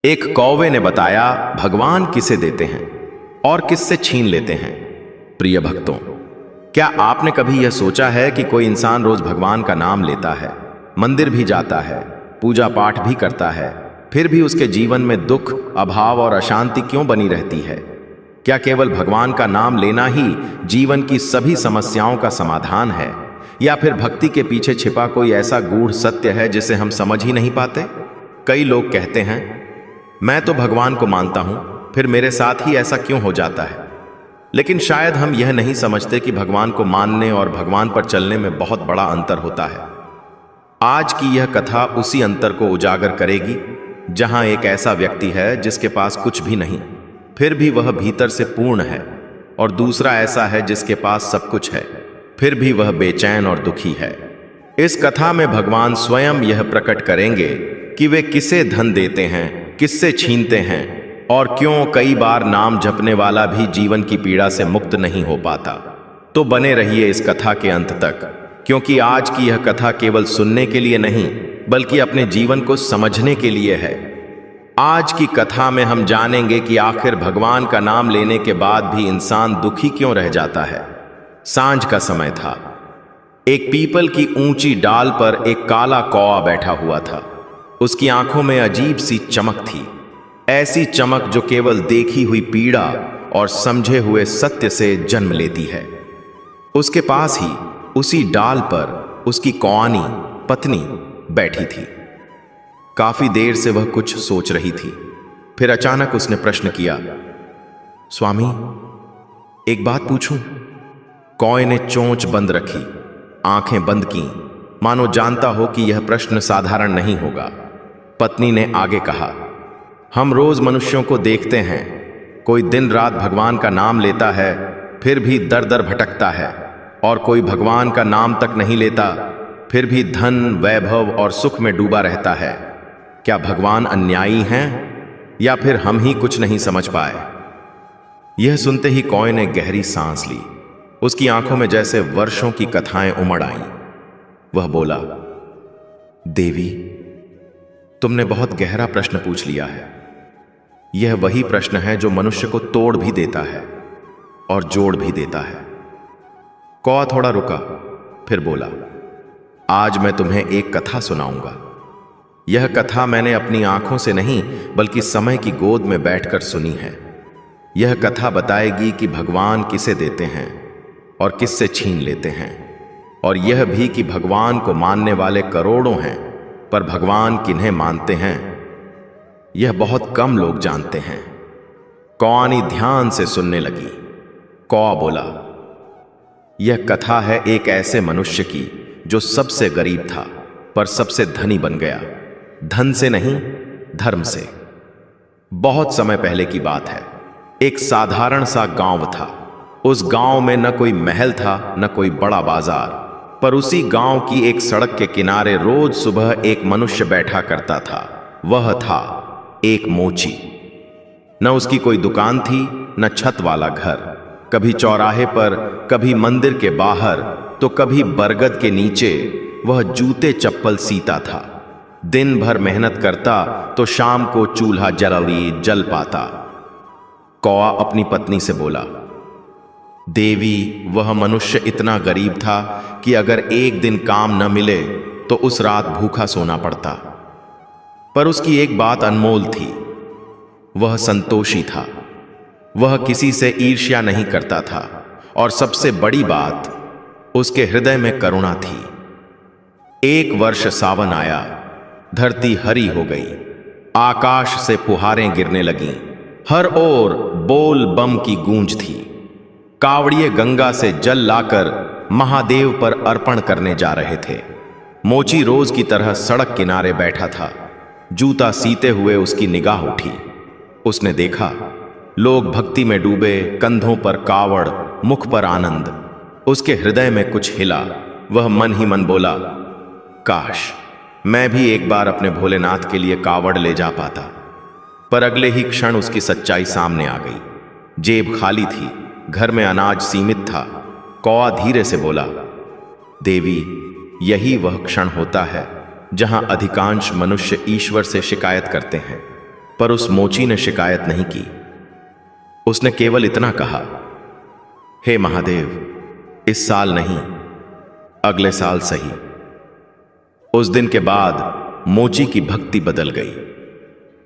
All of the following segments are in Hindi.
एक कौवे ने बताया, भगवान किसे देते हैं और किससे छीन लेते हैं। प्रिय भक्तों, क्या आपने कभी यह सोचा है कि कोई इंसान रोज भगवान का नाम लेता है, मंदिर भी जाता है, पूजा पाठ भी करता है, फिर भी उसके जीवन में दुख, अभाव और अशांति क्यों बनी रहती है? क्या केवल भगवान का नाम लेना ही जीवन की सभी समस्याओं का समाधान है, या फिर भक्ति के पीछे छिपा कोई ऐसा गूढ़ सत्य है जिसे हम समझ ही नहीं पाते? कई लोग कहते हैं, मैं तो भगवान को मानता हूं, फिर मेरे साथ ही ऐसा क्यों हो जाता है। लेकिन शायद हम यह नहीं समझते कि भगवान को मानने और भगवान पर चलने में बहुत बड़ा अंतर होता है। आज की यह कथा उसी अंतर को उजागर करेगी, जहां एक ऐसा व्यक्ति है जिसके पास कुछ भी नहीं, फिर भी वह भीतर से पूर्ण है, और दूसरा ऐसा है जिसके पास सब कुछ है, फिर भी वह बेचैन और दुखी है। इस कथा में भगवान स्वयं यह प्रकट करेंगे कि वे किसे धन देते हैं, किससे छीनते हैं, और क्यों कई बार नाम जपने वाला भी जीवन की पीड़ा से मुक्त नहीं हो पाता। तो बने रहिए इस कथा के अंत तक, क्योंकि आज की यह कथा केवल सुनने के लिए नहीं, बल्कि अपने जीवन को समझने के लिए है। आज की कथा में हम जानेंगे कि आखिर भगवान का नाम लेने के बाद भी इंसान दुखी क्यों रह जाता है। सांझ का समय था। एक पीपल की ऊंची डाल पर एक काला कौवा बैठा हुआ था। उसकी आंखों में अजीब सी चमक थी, ऐसी चमक जो केवल देखी हुई पीड़ा और समझे हुए सत्य से जन्म लेती है। उसके पास ही उसी डाल पर उसकी कौआनी पत्नी बैठी थी। काफी देर से वह कुछ सोच रही थी। फिर अचानक उसने प्रश्न किया, स्वामी, एक बात पूछूं? कौए ने चोंच बंद रखी, आंखें बंद की, मानो जानता हो कि यह प्रश्न साधारण नहीं होगा। पत्नी ने आगे कहा, हम रोज मनुष्यों को देखते हैं, कोई दिन रात भगवान का नाम लेता है, फिर भी दर दर भटकता है, और कोई भगवान का नाम तक नहीं लेता, फिर भी धन, वैभव और सुख में डूबा रहता है। क्या भगवान अन्यायी हैं, या फिर हम ही कुछ नहीं समझ पाए? यह सुनते ही कौए ने गहरी सांस ली। उसकी आंखों में जैसे वर्षों की कथाएं उमड़ आईं। वह बोला, देवी, तुमने बहुत गहरा प्रश्न पूछ लिया है। यह वही प्रश्न है जो मनुष्य को तोड़ भी देता है और जोड़ भी देता है। कौआ थोड़ा रुका, फिर बोला, आज मैं तुम्हें एक कथा सुनाऊंगा। यह कथा मैंने अपनी आंखों से नहीं, बल्कि समय की गोद में बैठकर सुनी है। यह कथा बताएगी कि भगवान किसे देते हैं और किससे छीन लेते हैं, और यह भी कि भगवान को मानने वाले करोड़ों हैं, पर भगवान किन्हें मानते हैं, यह बहुत कम लोग जानते हैं। कौआनी ध्यान से सुनने लगी। कौआ बोला, यह कथा है एक ऐसे मनुष्य की जो सबसे गरीब था, पर सबसे धनी बन गया। धन से नहीं, धर्म से। बहुत समय पहले की बात है। एक साधारण सा गांव था। उस गांव में न कोई महल था, न कोई बड़ा बाजार, पर उसी गांव की एक सड़क के किनारे रोज सुबह एक मनुष्य बैठा करता था। वह था एक मोची। न उसकी कोई दुकान थी, न छत वाला घर। कभी चौराहे पर, कभी मंदिर के बाहर, तो कभी बरगद के नीचे वह जूते चप्पल सीता था। दिन भर मेहनत करता तो शाम को चूल्हा जल पाता। कौआ अपनी पत्नी से बोला, देवी, वह मनुष्य इतना गरीब था कि अगर एक दिन काम न मिले तो उस रात भूखा सोना पड़ता। पर उसकी एक बात अनमोल थी, वह संतोषी था। वह किसी से ईर्ष्या नहीं करता था, और सबसे बड़ी बात, उसके हृदय में करुणा थी। एक वर्ष सावन आया, धरती हरी हो गई, आकाश से फुहारें गिरने लगीं, हर ओर बोल बम की गूंज थी। कावड़िए गंगा से जल लाकर महादेव पर अर्पण करने जा रहे थे। मोची रोज की तरह सड़क किनारे बैठा था। जूता सीते हुए उसकी निगाह उठी। उसने देखा, लोग भक्ति में डूबे, कंधों पर कावड़, मुख पर आनंद। उसके हृदय में कुछ हिला। वह मन ही मन बोला, काश मैं भी एक बार अपने भोलेनाथ के लिए कावड़ ले जा पाता। पर अगले ही क्षण उसकी सच्चाई सामने आ गई। जेब खाली थी, घर में अनाज सीमित था। कौआ धीरे से बोला, देवी, यही वह क्षण होता है जहां अधिकांश मनुष्य ईश्वर से शिकायत करते हैं। पर उस मोची ने शिकायत नहीं की। उसने केवल इतना कहा, हे महादेव, इस साल नहीं, अगले साल सही। उस दिन के बाद मोची की भक्ति बदल गई।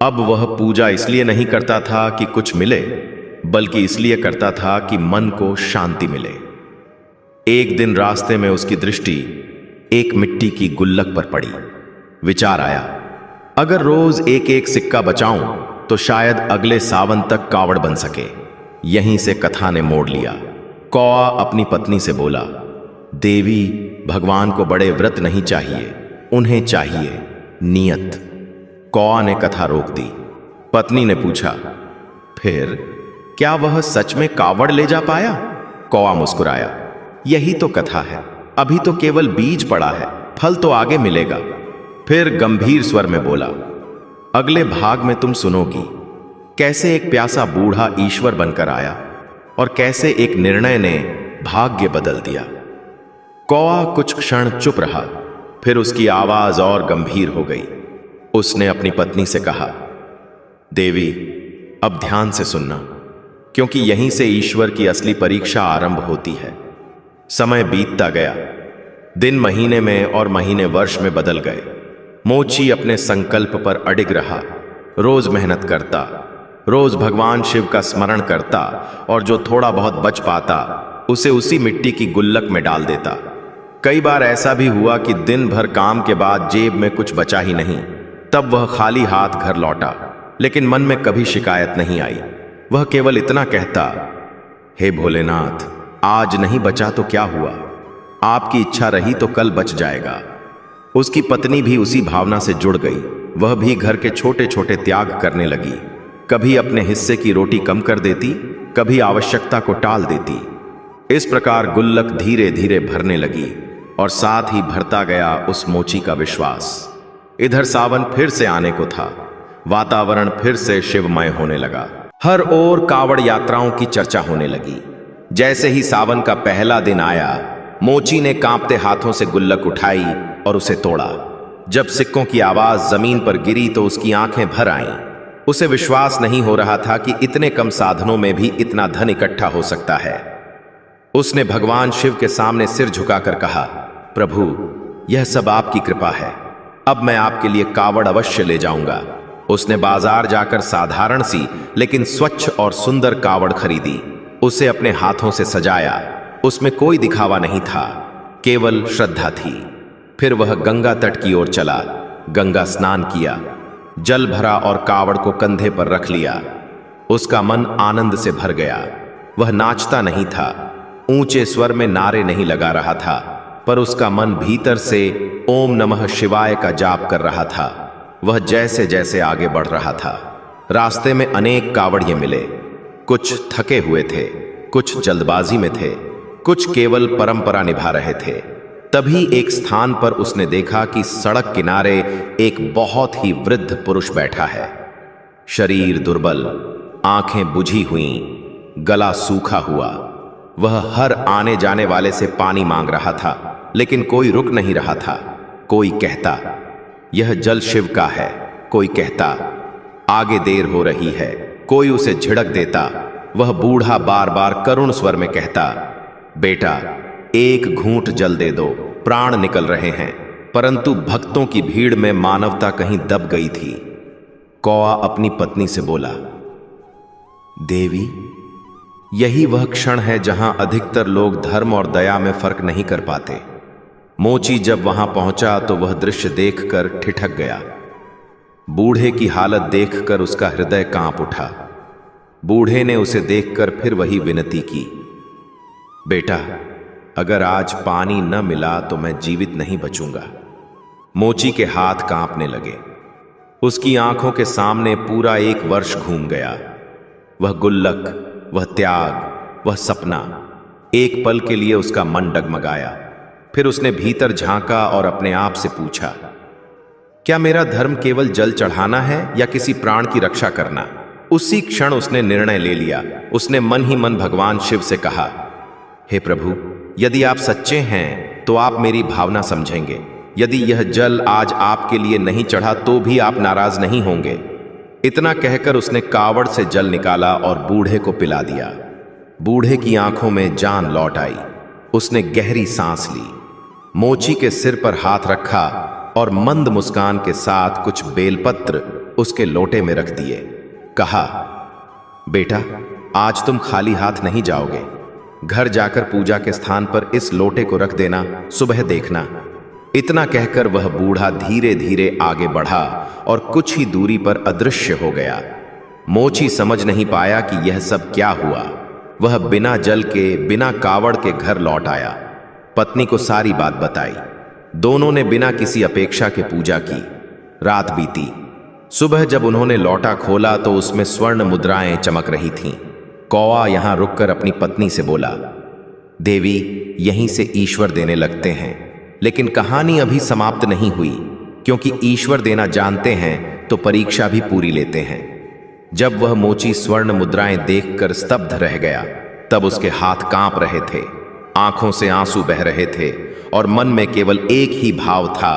अब वह पूजा इसलिए नहीं करता था कि कुछ मिले, बल्कि इसलिए करता था कि मन को शांति मिले। एक दिन रास्ते में उसकी दृष्टि एक मिट्टी की गुल्लक पर पड़ी। विचार आया, अगर रोज एक एक सिक्का बचाऊं तो शायद अगले सावन तक कावड़ बन सके। यहीं से कथा ने मोड़ लिया। कौआ अपनी पत्नी से बोला, देवी, भगवान को बड़े व्रत नहीं चाहिए, उन्हें चाहिए नियत। कौआ ने कथा रोक दी। पत्नी ने पूछा, फिर क्या वह सच में कावड़ ले जा पाया? कौआ मुस्कुराया, यही तो कथा है, अभी तो केवल बीज पड़ा है, फल तो आगे मिलेगा। फिर गंभीर स्वर में बोला, अगले भाग में तुम सुनोगी कैसे एक प्यासा बूढ़ा ईश्वर बनकर आया और कैसे एक निर्णय ने भाग्य बदल दिया। कौआ कुछ क्षण चुप रहा, फिर उसकी आवाज और गंभीर हो गई। उसने अपनी पत्नी से कहा, देवी, अब ध्यान से सुनना, क्योंकि यहीं से ईश्वर की असली परीक्षा आरंभ होती है। समय बीतता गया, दिन महीने में और महीने वर्ष में बदल गए। मोची अपने संकल्प पर अडिग रहा, रोज मेहनत करता, रोज भगवान शिव का स्मरण करता और जो थोड़ा बहुत बच पाता उसे उसी मिट्टी की गुल्लक में डाल देता। कई बार ऐसा भी हुआ कि दिन भर काम के बाद जेब में कुछ बचा ही नहीं, तब वह खाली हाथ घर लौटा, लेकिन मन में कभी शिकायत नहीं आई। वह केवल इतना कहता, हे भोलेनाथ, आज नहीं बचा तो क्या हुआ, आपकी इच्छा रही तो कल बच जाएगा। उसकी पत्नी भी उसी भावना से जुड़ गई। वह भी घर के छोटे छोटे त्याग करने लगी। कभी अपने हिस्से की रोटी कम कर देती, कभी आवश्यकता को टाल देती। इस प्रकार गुल्लक धीरे धीरे भरने लगी और साथ ही भरता गया उस मोची का विश्वास। इधर सावन फिर से आने को था। वातावरण फिर से शिवमय होने लगा। हर ओर कावड़ यात्राओं की चर्चा होने लगी। जैसे ही सावन का पहला दिन आया, मोची ने कांपते हाथों से गुल्लक उठाई और उसे तोड़ा। जब सिक्कों की आवाज जमीन पर गिरी तो उसकी आंखें भर आईं। उसे विश्वास नहीं हो रहा था कि इतने कम साधनों में भी इतना धन इकट्ठा हो सकता है। उसने भगवान शिव के सामने सिर झुकाकर कहा, प्रभु, यह सब आपकी कृपा है, अब मैं आपके लिए कावड़ अवश्य ले जाऊंगा। उसने बाजार जाकर साधारण सी लेकिन स्वच्छ और सुंदर कावड़ खरीदी। उसे अपने हाथों से सजाया। उसमें कोई दिखावा नहीं था, केवल श्रद्धा थी। फिर वह गंगा तट की ओर चला। गंगा स्नान किया, जल भरा और कावड़ को कंधे पर रख लिया। उसका मन आनंद से भर गया। वह नाचता नहीं था, ऊंचे स्वर में नारे नहीं लगा रहा था, पर उसका मन भीतर से ओम नमः शिवाय का जाप कर रहा था। वह जैसे जैसे आगे बढ़ रहा था, रास्ते में अनेक कावड़िए मिले। कुछ थके हुए थे, कुछ जल्दबाजी में थे, कुछ केवल परंपरा निभा रहे थे। तभी एक स्थान पर उसने देखा कि सड़क किनारे एक बहुत ही वृद्ध पुरुष बैठा है। शरीर दुर्बल, आंखें बुझी हुई, गला सूखा हुआ। वह हर आने जाने वाले से पानी मांग रहा था, लेकिन कोई रुक नहीं रहा था। कोई कहता, यह जल शिव का है। कोई कहता, आगे देर हो रही है। कोई उसे झिड़क देता। वह बूढ़ा बार बार करुण स्वर में कहता, बेटा, एक घूंट जल दे दो, प्राण निकल रहे हैं। परंतु भक्तों की भीड़ में मानवता कहीं दब गई थी। कौआ अपनी पत्नी से बोला, देवी, यही वह क्षण है जहां अधिकतर लोग धर्म और दया में फर्क नहीं कर पाते। मोची जब वहां पहुंचा तो वह दृश्य देखकर ठिठक गया। बूढ़े की हालत देखकर उसका हृदय कांप उठा। बूढ़े ने उसे देखकर फिर वही विनती की, बेटा, अगर आज पानी न मिला तो मैं जीवित नहीं बचूंगा। मोची के हाथ कांपने लगे। उसकी आंखों के सामने पूरा एक वर्ष घूम गया। वह गुल्लक, वह त्याग, वह सपना। एक पल के लिए उसका मन डगमगाया। फिर उसने भीतर झांका और अपने आप से पूछा, क्या मेरा धर्म केवल जल चढ़ाना है या किसी प्राण की रक्षा करना? उसी क्षण उसने निर्णय ले लिया। उसने मन ही मन भगवान शिव से कहा, हे प्रभु, यदि आप सच्चे हैं तो आप मेरी भावना समझेंगे। यदि यह जल आज आपके लिए नहीं चढ़ा तो भी आप नाराज नहीं होंगे। इतना कहकर उसने कावड़ से जल निकाला और बूढ़े को पिला दिया। बूढ़े की आंखों में जान लौट आई। उसने गहरी सांस ली, मोची के सिर पर हाथ रखा और मंद मुस्कान के साथ कुछ बेलपत्र उसके लोटे में रख दिए। कहा, बेटा, आज तुम खाली हाथ नहीं जाओगे। घर जाकर पूजा के स्थान पर इस लोटे को रख देना, सुबह देखना। इतना कहकर वह बूढ़ा धीरे धीरे आगे बढ़ा और कुछ ही दूरी पर अदृश्य हो गया। मोची समझ नहीं पाया कि यह सब क्या हुआ। वह बिना जल के, बिना कावड़ के घर लौट आया। पत्नी को सारी बात बताई। दोनों ने बिना किसी अपेक्षा के पूजा की। रात बीती। सुबह जब उन्होंने लौटा खोला तो उसमें स्वर्ण मुद्राएं चमक रही थीं। कौवा यहां रुककर अपनी पत्नी से बोला, देवी, यहीं से ईश्वर देने लगते हैं। लेकिन कहानी अभी समाप्त नहीं हुई, क्योंकि ईश्वर देना जानते हैं तो परीक्षा भी पूरी लेते हैं। जब वह मोची स्वर्ण मुद्राएं देखकर स्तब्ध रह गया, तब उसके हाथ कांप रहे थे, आंखों से आंसू बह रहे थे और मन में केवल एक ही भाव था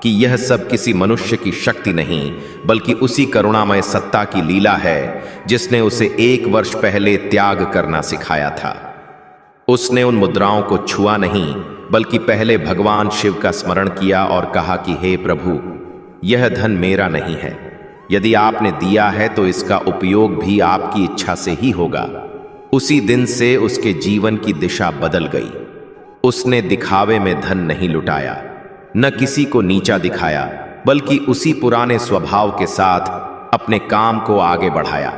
कि यह सब किसी मनुष्य की शक्ति नहीं, बल्कि उसी करुणामय सत्ता की लीला है जिसने उसे 1 वर्ष पहले त्याग करना सिखाया था। उसने उन मुद्राओं को छुआ नहीं, बल्कि पहले भगवान शिव का स्मरण किया और कहा कि हे प्रभु, यह धन मेरा नहीं है। यदि आपने दिया है तो इसका उपयोग भी आपकी इच्छा से ही होगा। उसी दिन से उसके जीवन की दिशा बदल गई। उसने दिखावे में धन नहीं लुटाया, न किसी को नीचा दिखाया, बल्कि उसी पुराने स्वभाव के साथ अपने काम को आगे बढ़ाया।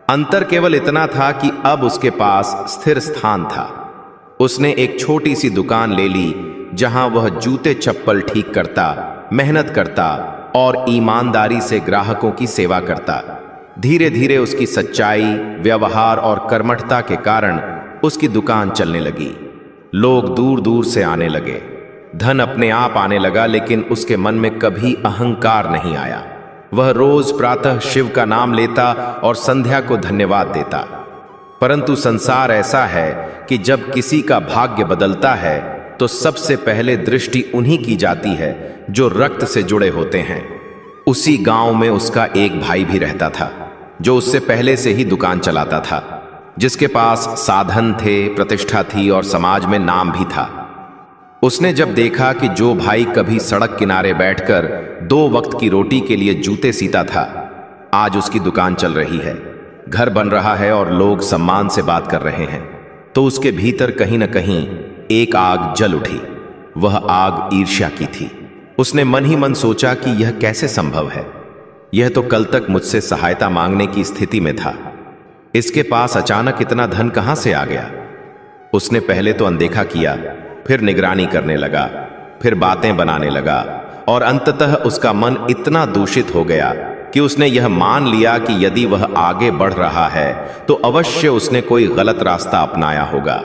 अंतर केवल इतना था कि अब उसके पास स्थिर स्थान था। उसने एक छोटी सी दुकान ले ली, जहां वह जूते चप्पल ठीक करता, मेहनत करता और ईमानदारी से ग्राहकों की सेवा करता। धीरे धीरे उसकी सच्चाई, व्यवहार और कर्मठता के कारण उसकी दुकान चलने लगी। लोग दूर दूर से आने लगे। धन अपने आप आने लगा, लेकिन उसके मन में कभी अहंकार नहीं आया। वह रोज प्रातः शिव का नाम लेता और संध्या को धन्यवाद देता। परंतु संसार ऐसा है कि जब किसी का भाग्य बदलता है तो सबसे पहले दृष्टि उन्हीं की जाती है जो रक्त से जुड़े होते हैं। उसी गांव में उसका एक भाई भी रहता था, जो उससे पहले से ही दुकान चलाता था, जिसके पास साधन थे, प्रतिष्ठा थी और समाज में नाम भी था। उसने जब देखा कि जो भाई कभी सड़क किनारे बैठकर 2 वक्त की रोटी के लिए जूते सीता था, आज उसकी दुकान चल रही है, घर बन रहा है और लोग सम्मान से बात कर रहे हैं, तो उसके भीतर कहीं न कहीं एक आग जल उठी। वह आग ईर्ष्या की थी। उसने मन ही मन सोचा कि यह कैसे संभव है। यह तो कल तक मुझसे सहायता मांगने की स्थिति में था, इसके पास अचानक इतना धन कहां से आ गया। उसने पहले तो अनदेखा किया, फिर निगरानी करने लगा, फिर बातें बनाने लगा और अंततः उसका मन इतना दूषित हो गया कि उसने यह मान लिया कि यदि वह आगे बढ़ रहा है तो अवश्य उसने कोई गलत रास्ता अपनाया होगा।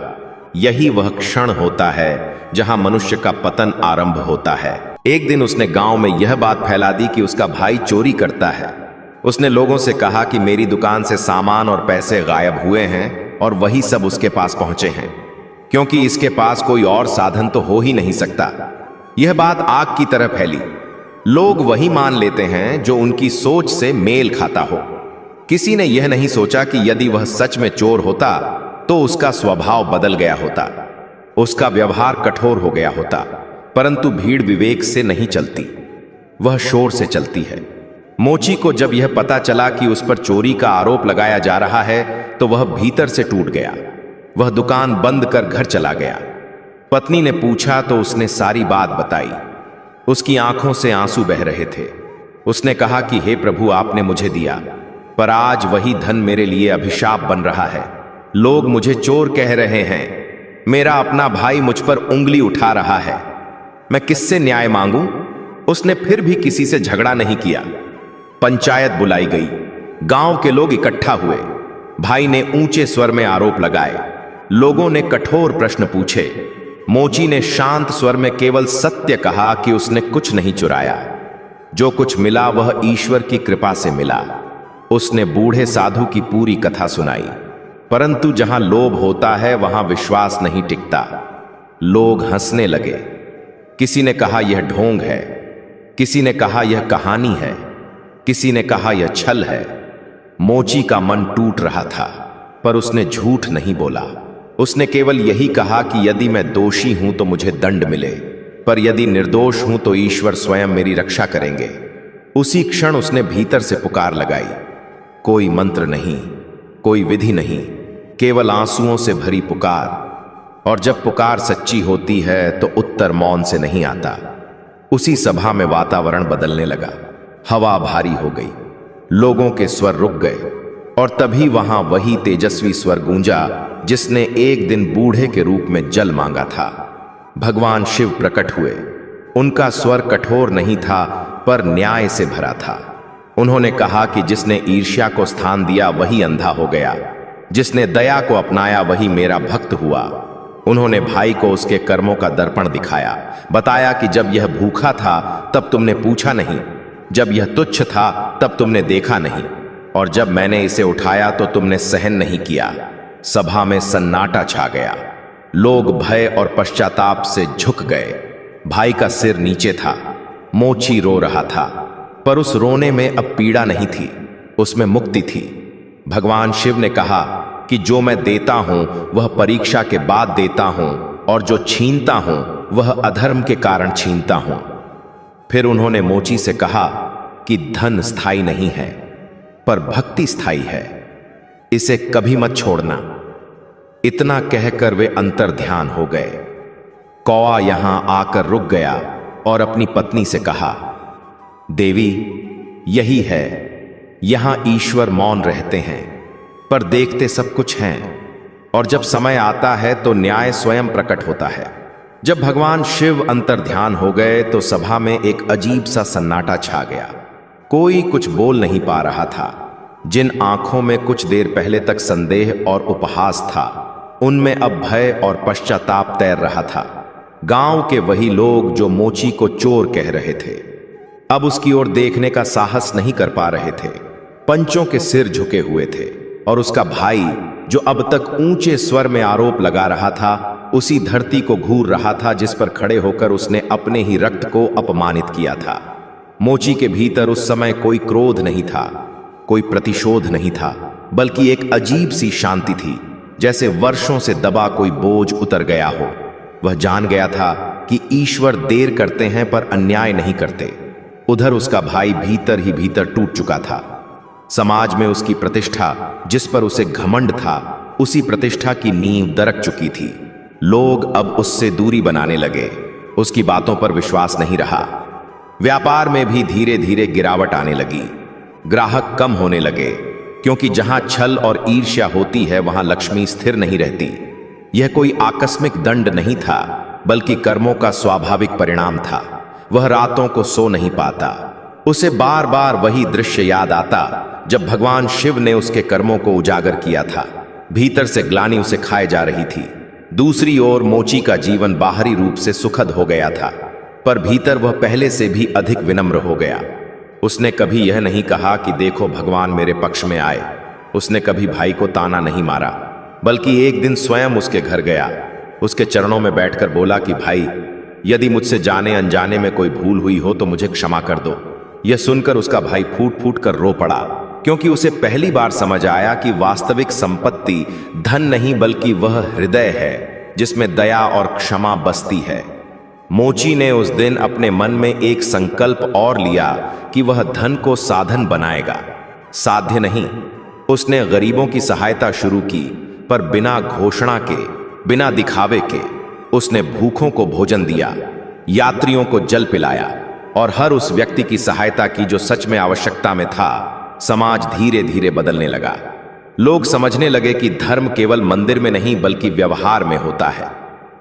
यही वह क्षण होता है जहां मनुष्य का पतन आरंभ होता है। एक दिन उसने गांव में यह बात फैला दी कि उसका भाई चोरी करता है। उसने लोगों से कहा कि मेरी दुकान से सामान और पैसे गायब हुए हैं और वही सब उसके पास पहुंचे हैं, क्योंकि इसके पास कोई और साधन तो हो ही नहीं सकता। यह बात आग की तरह फैली। लोग वही मान लेते हैं जो उनकी सोच से मेल खाता हो। किसी ने यह नहीं सोचा कि यदि वह सच में चोर होता तो उसका स्वभाव बदल गया होता, उसका व्यवहार कठोर हो गया होता। परंतु भीड़ विवेक से नहीं चलती, वह शोर से चलती है। मोची को जब यह पता चला कि उस पर चोरी का आरोप लगाया जा रहा है तो वह भीतर से टूट गया। वह दुकान बंद कर घर चला गया। पत्नी ने पूछा तो उसने सारी बात बताई। उसकी आंखों से आंसू बह रहे थे। उसने कहा कि हे प्रभु, आपने मुझे दिया, पर आज वही धन मेरे लिए अभिशाप बन रहा है। लोग मुझे चोर कह रहे हैं, मेरा अपना भाई मुझ पर उंगली उठा रहा है, मैं किससे न्याय मांगूं? उसने फिर भी किसी से झगड़ा नहीं किया। पंचायत बुलाई गई, गांव के लोग इकट्ठा हुए। भाई ने ऊंचे स्वर में आरोप लगाए, लोगों ने कठोर प्रश्न पूछे। मोची ने शांत स्वर में केवल सत्य कहा कि उसने कुछ नहीं चुराया, जो कुछ मिला वह ईश्वर की कृपा से मिला। उसने बूढ़े साधु की पूरी कथा सुनाई। परंतु जहां लोभ होता है वहां विश्वास नहीं टिकता। लोग हंसने लगे। किसी ने कहा यह ढोंग है, किसी ने कहा यह कहानी है। किसी ने कहा यह छल है। मोची का मन टूट रहा था, पर उसने झूठ नहीं बोला। उसने केवल यही कहा कि यदि मैं दोषी हूं तो मुझे दंड मिले, पर यदि निर्दोष हूं तो ईश्वर स्वयं मेरी रक्षा करेंगे। उसी क्षण उसने भीतर से पुकार लगाई। कोई मंत्र नहीं, कोई विधि नहीं, केवल आंसुओं से भरी पुकार। और जब पुकार सच्ची होती है तो उत्तर मौन से नहीं आता। उसी सभा में वातावरण बदलने लगा। हवा भारी हो गई, लोगों के स्वर रुक गए, और तभी वहां वही तेजस्वी स्वर गूंजा जिसने एक दिन बूढ़े के रूप में जल मांगा था। भगवान शिव प्रकट हुए। उनका स्वर कठोर नहीं था, पर न्याय से भरा था। उन्होंने कहा कि जिसने ईर्ष्या को स्थान दिया वही अंधा हो गया, जिसने दया को अपनाया वही मेरा भक्त हुआ। उन्होंने भाई को उसके कर्मों का दर्पण दिखाया, बताया कि जब यह भूखा था तब तुमने पूछा नहीं, जब यह तुच्छ था तब तुमने देखा नहीं, और जब मैंने इसे उठाया तो तुमने सहन नहीं किया। सभा में सन्नाटा छा गया। लोग भय और पश्चाताप से झुक गए। भाई का सिर नीचे था। मोची रो रहा था, पर उस रोने में अब पीड़ा नहीं थी, उसमें मुक्ति थी। भगवान शिव ने कहा कि जो मैं देता हूं वह परीक्षा के बाद देता हूं, और जो छीनता हूं वह अधर्म के कारण छीनता हूं। फिर उन्होंने मोची से कहा कि धन स्थायी नहीं है, पर भक्ति स्थायी है, इसे कभी मत छोड़ना। इतना कहकर वे अंतर ध्यान हो गए। कौआ यहां आकर रुक गया और अपनी पत्नी से कहा, देवी, यही है, यहां ईश्वर मौन रहते हैं, पर देखते सब कुछ हैं, और जब समय आता है तो न्याय स्वयं प्रकट होता है। जब भगवान शिव अंतर ध्यान हो गए तो सभा में एक अजीब सा सन्नाटा छा गया। कोई कुछ बोल नहीं पा रहा था। जिन आंखों में कुछ देर पहले तक संदेह और उपहास था, उनमें अब भय और पश्चाताप तैर रहा था। गांव के वही लोग जो मोची को चोर कह रहे थे, अब उसकी ओर देखने का साहस नहीं कर पा रहे थे। पंचों के सिर झुके हुए थे, और उसका भाई जो अब तक ऊंचे स्वर में आरोप लगा रहा था, उसी धरती को घूर रहा था जिस पर खड़े होकर उसने अपने ही रक्त को अपमानित किया था। मोची के भीतर उस समय कोई क्रोध नहीं था, कोई प्रतिशोध नहीं था, बल्कि एक अजीब सी शांति थी, जैसे वर्षों से दबा कोई बोझ उतर गया हो। वह जान गया था कि ईश्वर देर करते हैं पर अन्याय नहीं करते। उधर उसका भाई भीतर ही भीतर टूट चुका था। समाज में उसकी प्रतिष्ठा, जिस पर उसे घमंड था, उसी प्रतिष्ठा की नींव दरक चुकी थी। लोग अब उससे दूरी बनाने लगे, उसकी बातों पर विश्वास नहीं रहा। व्यापार में भी धीरे धीरे गिरावट आने लगी। ग्राहक कम होने लगे, क्योंकि जहां छल और ईर्ष्या होती है वहां लक्ष्मी स्थिर नहीं रहती। यह कोई आकस्मिक दंड नहीं था, बल्कि कर्मों का स्वाभाविक परिणाम था। वह रातों को सो नहीं पाता। उसे बार बार वही दृश्य याद आता जब भगवान शिव ने उसके कर्मों को उजागर किया था। भीतर से ग्लानि उसे खाए जा रही थी। दूसरी ओर मोची का जीवन बाहरी रूप से सुखद हो गया था, पर भीतर वह पहले से भी अधिक विनम्र हो गया। उसने कभी यह नहीं कहा कि देखो भगवान मेरे पक्ष में आए। उसने कभी भाई को ताना नहीं मारा, बल्कि एक दिन स्वयं उसके घर गया, उसके चरणों में बैठकर बोला कि भाई, यदि मुझसे जाने अनजाने में कोई भूल हुई हो तो मुझे क्षमा कर दो। यह सुनकर उसका भाई फूट फूट कर रो पड़ा, क्योंकि उसे पहली बार समझ आया कि वास्तविक संपत्ति धन नहीं बल्कि वह हृदय है जिसमें दया और क्षमा बसती है। मोची ने उस दिन अपने मन में एक संकल्प और लिया कि वह धन को साधन बनाएगा, साध्य नहीं। उसने गरीबों की सहायता शुरू की, पर बिना घोषणा के, बिना दिखावे के। उसने भूखों को भोजन दिया, यात्रियों को जल पिलाया, और हर उस व्यक्ति की सहायता की जो सच में आवश्यकता में था। समाज धीरे धीरे बदलने लगा। लोग समझने लगे कि धर्म केवल मंदिर में नहीं बल्कि व्यवहार में होता है।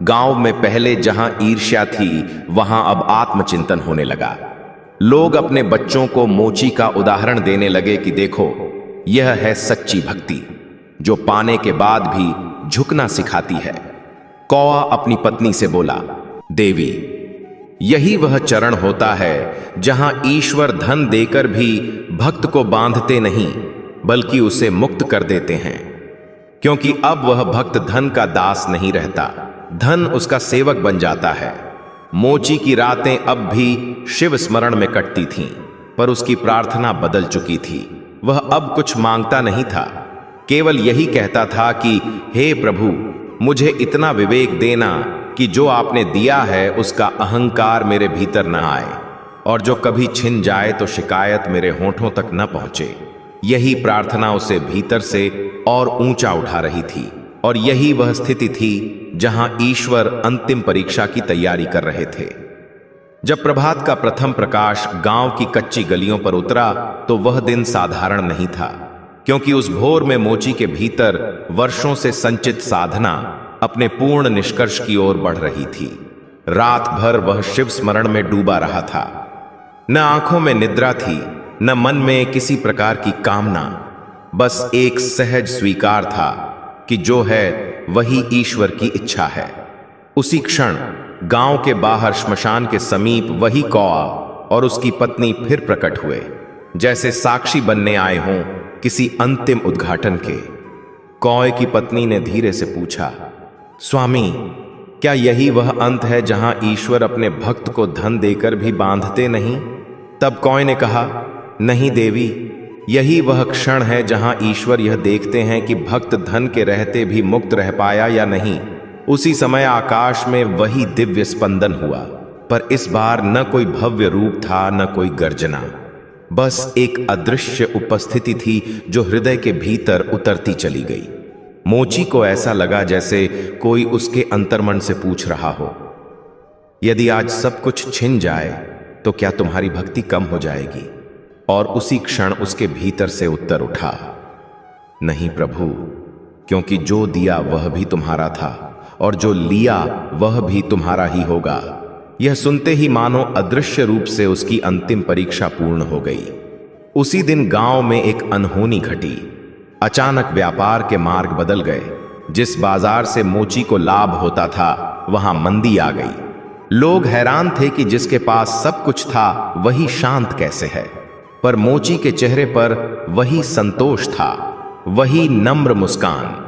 गांव में पहले जहां ईर्ष्या थी, वहां अब आत्मचिंतन होने लगा। लोग अपने बच्चों को मोची का उदाहरण देने लगे कि देखो, यह है सच्ची भक्ति, जो पाने के बाद भी झुकना सिखाती है। कौआ अपनी पत्नी से बोला, देवी, यही वह चरण होता है जहां ईश्वर धन देकर भी भक्त को बांधते नहीं बल्कि उसे मुक्त कर देते हैं, क्योंकि अब वह भक्त धन का दास नहीं रहता, धन उसका सेवक बन जाता है। मोची की रातें अब भी शिव स्मरण में कटती थीं। पर उसकी प्रार्थना बदल चुकी थी। वह अब कुछ मांगता नहीं था, केवल यही कहता था कि हे प्रभु, मुझे इतना विवेक देना कि जो आपने दिया है उसका अहंकार मेरे भीतर न आए, और जो कभी छिन जाए तो शिकायत मेरे होठों तक न पहुंचे। यही प्रार्थना उसे भीतर से और ऊंचा उठा रही थी, और यही वह स्थिति थी जहां ईश्वर अंतिम परीक्षा की तैयारी कर रहे थे। जब प्रभात का प्रथम प्रकाश गांव की कच्ची गलियों पर उतरा तो वह दिन साधारण नहीं था, क्योंकि उस भोर में मोची के भीतर वर्षों से संचित साधना अपने पूर्ण निष्कर्ष की ओर बढ़ रही थी। रात भर वह शिव स्मरण में डूबा रहा था। न आंखों में निद्रा थी, न मन में किसी प्रकार की कामना, बस एक सहज स्वीकार था कि जो है वही ईश्वर की इच्छा है। उसी क्षण गांव के बाहर श्मशान के समीप वही कौआ और उसकी पत्नी फिर प्रकट हुए, जैसे साक्षी बनने आए हों किसी अंतिम उद्घाटन के। कौए की पत्नी ने धीरे से पूछा, स्वामी, क्या यही वह अंत है जहां ईश्वर अपने भक्त को धन देकर भी बांधते नहीं? तब कौए ने कहा, नहीं देवी, यही वह क्षण है जहां ईश्वर यह देखते हैं कि भक्त धन के रहते भी मुक्त रह पाया या नहीं। उसी समय आकाश में वही दिव्य स्पंदन हुआ, पर इस बार न कोई भव्य रूप था, न कोई गर्जना, बस एक अदृश्य उपस्थिति थी जो हृदय के भीतर उतरती चली गई। मोची को ऐसा लगा जैसे कोई उसके अंतर्मन से पूछ रहा हो, यदि आज सब कुछ छिन जाए तो क्या तुम्हारी भक्ति कम हो जाएगी? और उसी क्षण उसके भीतर से उत्तर उठा, नहीं प्रभु, क्योंकि जो दिया वह भी तुम्हारा था और जो लिया वह भी तुम्हारा ही होगा। यह सुनते ही मानो अदृश्य रूप से उसकी अंतिम परीक्षा पूर्ण हो गई। उसी दिन गांव में एक अनहोनी घटी। अचानक व्यापार के मार्ग बदल गए। जिस बाजार से मोची को लाभ होता था वहां मंदी आ गई। लोग हैरान थे कि जिसके पास सब कुछ था वही शांत कैसे है, पर मोची के चेहरे पर वही संतोष था, वही नम्र मुस्कान।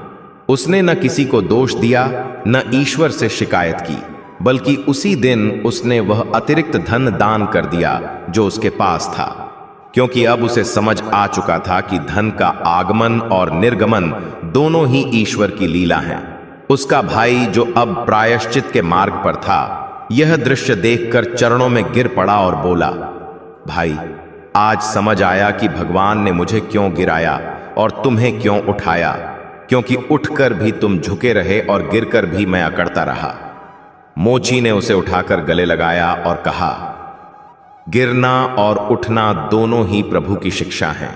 उसने न किसी को दोष दिया, न ईश्वर से शिकायत की, बल्कि उसी दिन उसने वह अतिरिक्त धन दान कर दिया जो उसके पास था, क्योंकि अब उसे समझ आ चुका था कि धन का आगमन और निर्गमन दोनों ही ईश्वर की लीला है। उसका भाई जो अब प्रायश्चित के मार्ग पर था, यह दृश्य देखकर चरणों में गिर पड़ा और बोला, भाई, आज समझ आया कि भगवान ने मुझे क्यों गिराया और तुम्हें क्यों उठाया, क्योंकि उठकर भी तुम झुके रहे और गिरकर भी मैं अकड़ता रहा। मोची ने उसे उठाकर गले लगाया और कहा, गिरना और उठना दोनों ही प्रभु की शिक्षा हैं,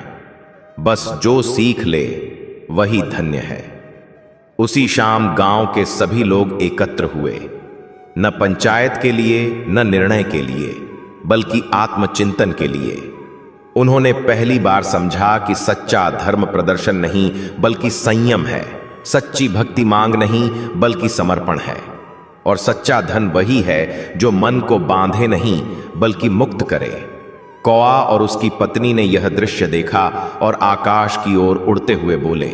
बस जो सीख ले वही धन्य है। उसी शाम गांव के सभी लोग एकत्र हुए, न पंचायत के लिए, न निर्णय के लिए, बल्कि आत्मचिंतन के लिए। उन्होंने पहली बार समझा कि सच्चा धर्म प्रदर्शन नहीं बल्कि संयम है, सच्ची भक्ति मांग नहीं बल्कि समर्पण है, और सच्चा धन वही है जो मन को बांधे नहीं बल्कि मुक्त करे। कौआ और उसकी पत्नी ने यह दृश्य देखा और आकाश की ओर उड़ते हुए बोले,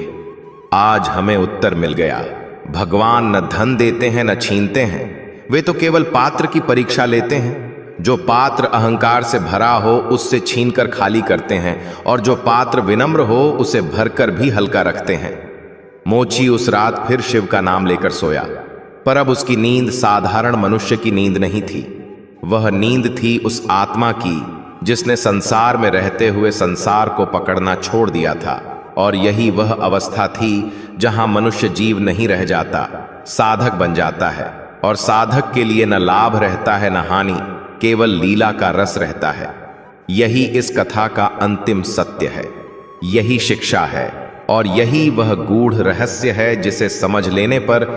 आज हमें उत्तर मिल गया। भगवान न धन देते हैं न छीनते हैं, वे तो केवल पात्र की परीक्षा लेते हैं। जो पात्र अहंकार से भरा हो उससे छीनकर खाली करते हैं, और जो पात्र विनम्र हो उसे भरकर भी हल्का रखते हैं। मोची उस रात फिर शिव का नाम लेकर सोया, पर अब उसकी नींद साधारण मनुष्य की नींद नहीं थी। वह नींद थी उस आत्मा की जिसने संसार में रहते हुए संसार को पकड़ना छोड़ दिया था, और यही वह अवस्था थी जहां मनुष्य जीव नहीं रह जाता, साधक बन जाता है, और साधक के लिए न लाभ रहता है न हानि, केवल लीला का रस रहता है। यही इस कथा का अंतिम सत्य है, यही शिक्षा है, और यही वह गूढ़ रहस्य है जिसे समझ लेने पर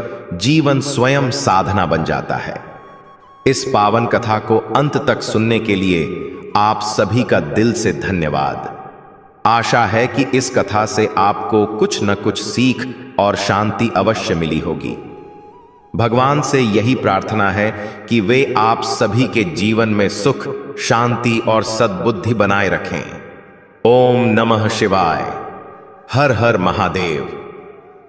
जीवन स्वयं साधना बन जाता है। इस पावन कथा को अंत तक सुनने के लिए आप सभी का दिल से धन्यवाद। आशा है कि इस कथा से आपको कुछ न कुछ सीख और शांति अवश्य मिली होगी। भगवान से यही प्रार्थना है कि वे आप सभी के जीवन में सुख, शांति और सद्बुद्धि बनाए रखें। ओम नमः शिवाय। हर हर महादेव।